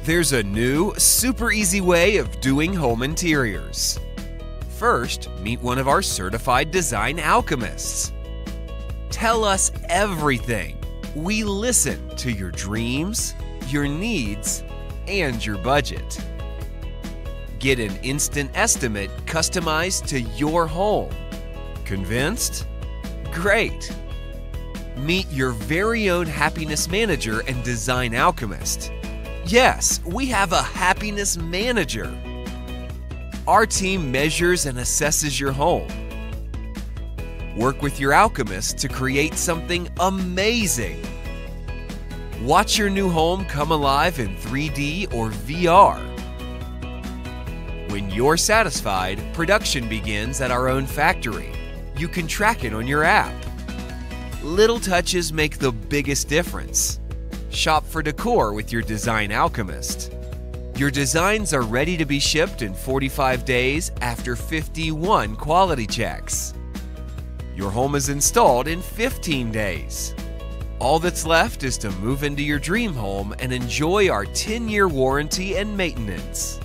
There's a new, super easy way of doing home interiors. First, meet one of our certified design alchemists. Tell us everything. We listen to your dreams, your needs, and your budget. Get an instant estimate customized to your home. Convinced? Great! Meet your very own happiness manager and design alchemist. Yes, we have a happiness manager. Our team measures and assesses your home. Work with your alchemist to create something amazing. Watch your new home come alive in 3D or VR. When you're satisfied, production begins at our own factory. You can track it on your app. Little touches make the biggest difference. Shop for decor with your design alchemist. Your designs are ready to be shipped in 45 days after 51 quality checks. Your home is installed in 15 days. All that's left is to move into your dream home and enjoy our 10-year warranty and maintenance.